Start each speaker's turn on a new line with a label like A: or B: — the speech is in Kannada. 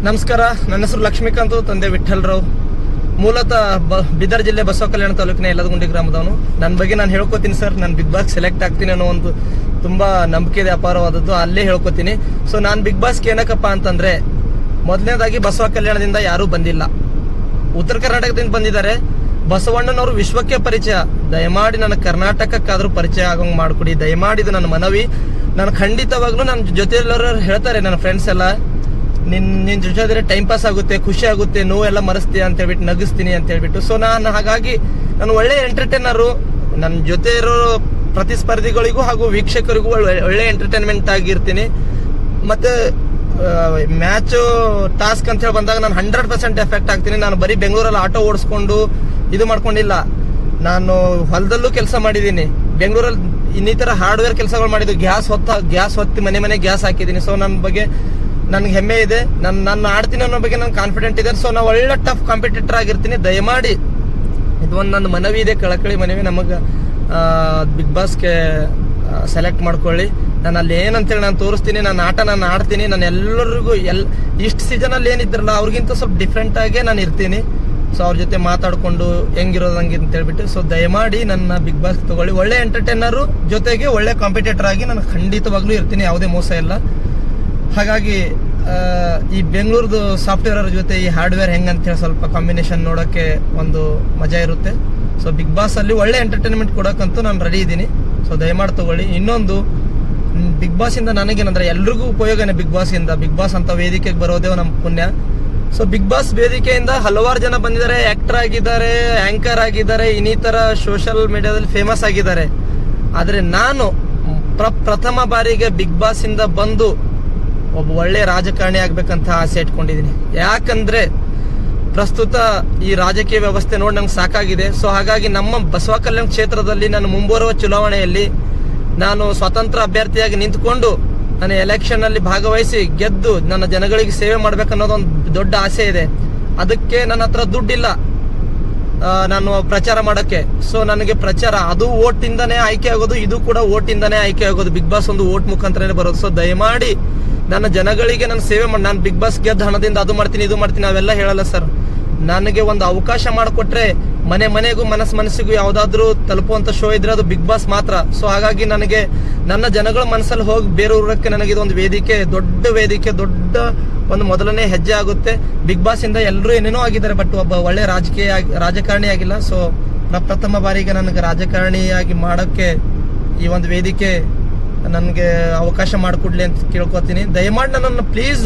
A: ನಮಸ್ಕಾರ. ನನ್ನ ಹೆಸರು ಲಕ್ಷ್ಮೀಕಾಂತ್, ತಂದೆ ವಿಠ್ಠಲರಾವ್. ಮೂಲತಃ ಬೀದರ್ ಜಿಲ್ಲೆ ಬಸವ ಕಲ್ಯಾಣ ತಾಲೂಕಿನ ಯಲ್ಲದಗುಂಡಿ ಗ್ರಾಮದವನು. ನನ್ನ ಬಗ್ಗೆ ನಾನು ಹೇಳ್ಕೊತೀನಿ ಸರ್. ನಾನು ಬಿಗ್ ಬಾಸ್ ಸೆಲೆಕ್ಟ್ ಆಗ್ತೀನಿ ಅನ್ನೋ ಒಂದು ತುಂಬಾ ನಂಬಿಕೆ ಇದೆ, ಅಪಾರವಾದದ್ದು. ಅಲ್ಲೇ ಹೇಳ್ಕೊತೀನಿ. ಸೊ ನಾನು ಬಿಗ್ ಬಾಸ್ಗೆ ಏನಕ್ಕಪ್ಪ ಅಂತಂದ್ರೆ, ಮೊದಲನೇದಾಗಿ ಬಸವ ಕಲ್ಯಾಣದಿಂದ ಯಾರೂ ಬಂದಿಲ್ಲ, ಉತ್ತರ ಕರ್ನಾಟಕದಿಂದ ಬಂದಿದ್ದಾರೆ. ಬಸವಣ್ಣನವರು ವಿಶ್ವಕ್ಕೆ ಪರಿಚಯ. ದಯಮಾಡಿ ನನ್ನ ಕರ್ನಾಟಕಕ್ಕಾದ್ರೂ ಪರಿಚಯ ಆಗಂಗ್ ಮಾಡ್ಕೊಡಿ, ದಯಮಾಡಿ. ಇದು ನನ್ನ ಮನವಿ. ನಾನು ಖಂಡಿತವಾಗ್ಲೂ ನನ್ನ ಜೊತೆ ಎಲ್ಲರೂ ಹೇಳ್ತಾರೆ, ನನ್ನ ಫ್ರೆಂಡ್ಸ್ ಎಲ್ಲ, ನಿನ್ ಜೊತೆ ಇದ್ರೆ ಟೈಮ್ ಪಾಸ್ ಆಗುತ್ತೆ, ಖುಷಿ ಆಗುತ್ತೆ, ನೋವೆಲ್ಲ ಮರೆಸ್ತೀಯ ಅಂತ ಹೇಳ್ಬಿಟ್ಟು, ನಗಿಸ್ತೀನಿ ಅಂತ ಹೇಳ್ಬಿಟ್ಟು. ಸೊ ಹಾಗಾಗಿ ನಾನು ಒಳ್ಳೆ ಎಂಟರ್ಟೈನರು. ನನ್ನ ಜೊತೆ ಇರೋ ಪ್ರತಿಸ್ಪರ್ಧಿಗಳಿಗೂ ಹಾಗೂ ವೀಕ್ಷಕರಿಗೂ ಒಳ್ಳೆ ಎಂಟರ್ಟೈನ್ಮೆಂಟ್ ಆಗಿರ್ತೀನಿ. ಮತ್ತೆ ಮ್ಯಾಚ್ ಟಾಸ್ಕ್ ಅಂತ ಹೇಳಿ ಬಂದಾಗ ನಾನು 100% ಎಫೆಕ್ಟ್ ಆಗ್ತೀನಿ. ನಾನು ಬರೀ ಬೆಂಗಳೂರಲ್ಲಿ ಆಟೋ ಓಡಿಸ್ಕೊಂಡು ಇದು ಮಾಡ್ಕೊಂಡಿಲ್ಲ, ನಾನು ಹೊಲದಲ್ಲೂ ಕೆಲಸ ಮಾಡಿದ್ದೀನಿ. ಬೆಂಗಳೂರಲ್ಲಿ ಇನ್ನಿತರ ಹಾರ್ಡ್ವೇರ್ ಕೆಲಸಗಳು ಮಾಡಿದ್ದು. ಗ್ಯಾಸ್ ಹೊತ್ತಿ ಮನೆ ಗ್ಯಾಸ್ ಹಾಕಿದ್ದೀನಿ. ಸೊ ನನ್ನ ಬಗ್ಗೆ ನನ್ಗೆ ಹೆಮ್ಮೆ ಇದೆ. ನಾನು ಆಡ್ತೀನಿ ಅನ್ನೋ ಬಗ್ಗೆ ನನ್ಗೆ ಕಾನ್ಫಿಡೆಂಟ್ ಇದೆ. ಸೊ ನಾವು ಒಳ್ಳೆ ಟಫ್ ಕಾಂಪಿಟೇಟರ್ ಆಗಿರ್ತೀನಿ. ದಯಮಾಡಿ ಇದು ಒಂದು ನನ್ನ ಮನವಿ ಇದೆ, ಕಳಕಳಿ ಮನವಿ. ನಮಗೆ ಬಿಗ್ ಬಾಸ್ಗೆ ಸೆಲೆಕ್ಟ್ ಮಾಡ್ಕೊಳ್ಳಿ. ನಾನು ಅಲ್ಲಿ ಏನಂತೇಳಿ ನಾನು ತೋರಿಸ್ತೀನಿ, ನನ್ನ ಆಟ ನಾನು ಆಡ್ತೀನಿ. ನಾನು ಎಲ್ಲರಿಗೂ ಇಷ್ಟು ಸೀಸನಲ್ಲಿ ಏನಿದ್ರಲ್ಲ ಅವ್ರಿಗಿಂತ ಸ್ವಲ್ಪ ಡಿಫ್ರೆಂಟ್ ಆಗೇ ನಾನು ಇರ್ತೀನಿ. ಸೊ ಅವ್ರ ಜೊತೆ ಮಾತಾಡ್ಕೊಂಡು ಹೆಂಗಿರೋದು ಹಂಗೆ ಅಂತ ಹೇಳ್ಬಿಟ್ಟು. ಸೊ ದಯಮಾಡಿ ನನ್ನ ಬಿಗ್ ಬಾಸ್ ತಗೊಳ್ಳಿ. ಒಳ್ಳೆ ಎಂಟರ್ಟೈನರು ಜೊತೆಗೆ ಒಳ್ಳೆ ಕಾಂಪಿಟೇಟರ್ ಆಗಿ ನಾನು ಖಂಡಿತವಾಗ್ಲೂ ಇರ್ತೀನಿ, ಯಾವುದೇ ಮೋಸ ಇಲ್ಲ. ಹಾಗಾಗಿ ಈ ಬೆಂಗಳೂರದು ಸಾಫ್ಟ್ವೇರ್ ಜೊತೆ ಈ ಹಾರ್ಡ್ವೇರ್ ಹೆಂಗಂತ ಹೇಳಿ ಸ್ವಲ್ಪ ಕಾಂಬಿನೇಷನ್ ನೋಡೋಕ್ಕೆ ಒಂದು ಮಜಾ ಇರುತ್ತೆ. ಸೊ ಬಿಗ್ ಬಾಸ್ ಅಲ್ಲಿ ಒಳ್ಳೆ ಎಂಟರ್ಟೈನ್ಮೆಂಟ್ ಕೊಡೋಕ್ಕಂತೂ ನಾನು ರೆಡಿ ಇದ್ದೀನಿ. ಸೊ ದಯಮಾಡಿ ತಗೊಳ್ಳಿ. ಇನ್ನೊಂದು, ಬಿಗ್ ಬಾಸ್ ಇಂದ ನನಗೇನಂದ್ರೆ ಎಲ್ರಿಗೂ ಉಪಯೋಗನೇ. ಬಿಗ್ ಬಾಸ್ ಇಂದ, ಬಿಗ್ ಬಾಸ್ ಅಂತ ವೇದಿಕೆಗೆ ಬರೋದೇ ನಮ್ಮ ಪುಣ್ಯ. ಸೊ ಬಿಗ್ ಬಾಸ್ ವೇದಿಕೆಯಿಂದ ಹಲವಾರು ಜನ ಬಂದಿದ್ದಾರೆ, ಆಕ್ಟರ್ ಆಗಿದ್ದಾರೆ, ಆಂಕರ್ ಆಗಿದ್ದಾರೆ, ಇನ್ನಿತರ ಸೋಷಿಯಲ್ ಮೀಡಿಯಾದಲ್ಲಿ ಫೇಮಸ್ ಆಗಿದ್ದಾರೆ. ಆದ್ರೆ ನಾನು ಪ್ರಥಮ ಬಾರಿಗೆ ಬಿಗ್ ಬಾಸ್ ಇಂದ ಬಂದು ಒಬ್ಬ ಒಳ್ಳೆ ರಾಜಕಾರಣಿ ಆಗ್ಬೇಕಂತ ಆಸೆ ಇಟ್ಕೊಂಡಿದ್ದೀನಿ. ಯಾಕಂದ್ರೆ ಪ್ರಸ್ತುತ ಈ ರಾಜಕೀಯ ವ್ಯವಸ್ಥೆ ನೋಡಿ ನಂಗೆ ಸಾಕಾಗಿದೆ. ಸೊ ಹಾಗಾಗಿ ನಮ್ಮ ಬಸವ ಕಲ್ಯಾಣ ಕ್ಷೇತ್ರದಲ್ಲಿ ನಾನು ಮುಂಬರುವ ಚುನಾವಣೆಯಲ್ಲಿ ನಾನು ಸ್ವತಂತ್ರ ಅಭ್ಯರ್ಥಿಯಾಗಿ ನಿಂತ್ಕೊಂಡು ನನ್ನ ಎಲೆಕ್ಷನ್ ಅಲ್ಲಿ ಭಾಗವಹಿಸಿ ಗೆದ್ದು ನನ್ನ ಜನಗಳಿಗೆ ಸೇವೆ ಮಾಡ್ಬೇಕನ್ನೋದೊಂದು ದೊಡ್ಡ ಆಸೆ ಇದೆ. ಅದಕ್ಕೆ ನನ್ನ ಹತ್ರ ದುಡ್ಡಿಲ್ಲ ನಾನು ಪ್ರಚಾರ ಮಾಡೋಕ್ಕೆ. ಸೊ ನನಗೆ ಪ್ರಚಾರ ಅದು ಓಟ್ ಇಂದಾನೇ ಆಯ್ಕೆ ಆಗೋದು, ಇದು ಕೂಡ ಓಟ್ ಇಂದಾನೇ ಆಯ್ಕೆ ಆಗೋದು. ಬಿಗ್ ಬಾಸ್ ಒಂದು ಓಟ್ ಮುಖಾಂತರನೇ ಬರೋದು. ಸೊ ದಯಮಾಡಿ ನನ್ನ ಜನಗಳಿಗೆ ನಾನು ಸೇವೆ ಮಾಡಿ, ನಾನು ಬಿಗ್ ಬಾಸ್ ಗೆದ್ದ ಹಣದಿಂದ ಅದು ಮಾಡ್ತೀನಿ ಇದು ಮಾಡ್ತೀನಿ ಅವೆಲ್ಲ ಹೇಳಲ್ಲ ಸರ್. ನನಗೆ ಒಂದು ಅವಕಾಶ ಮಾಡಿಕೊಟ್ರೆ ಮನೆಗೂ ಮನಸ್ಸಿಗೂ ಯಾವ್ದಾದ್ರು ತಲುಪುವಂತ ಶೋ ಇದ್ರೆ ಅದು ಬಿಗ್ ಬಾಸ್ ಮಾತ್ರ. ಸೊ ಹಾಗಾಗಿ ನನಗೆ ನನ್ನ ಜನಗಳ ಮನಸ್ಸಲ್ಲಿ ಹೋಗಿ ಬೇರೂರಕ್ಕೆ ನನಗೆ ಇದೊಂದು ವೇದಿಕೆ, ದೊಡ್ಡ ವೇದಿಕೆ, ದೊಡ್ಡ ಒಂದು ಮೊದಲನೇ ಹೆಜ್ಜೆ ಆಗುತ್ತೆ. ಬಿಗ್ ಬಾಸ್ ಇಂದ ಎಲ್ಲರೂ ಏನೇನೋ ಆಗಿದ್ದಾರೆ, ಬಟ್ ಒಬ್ಬ ಒಳ್ಳೆ ರಾಜಕಾರಣಿ ಆಗಿಲ್ಲ. ಸೊ ಪ್ರಥಮ ಬಾರಿಗೆ ನನಗೆ ರಾಜಕಾರಣಿಯಾಗಿ ಮಾಡೋಕ್ಕೆ ಈ ಒಂದು ವೇದಿಕೆ ನನಗೆ ಅವಕಾಶ ಮಾಡಿಕೊಡ್ಲಿ ಅಂತ ಕೇಳ್ಕೊತೀನಿ. ದಯಮಾಡಿ ನನ್ನನ್ನು ಪ್ಲೀಸ್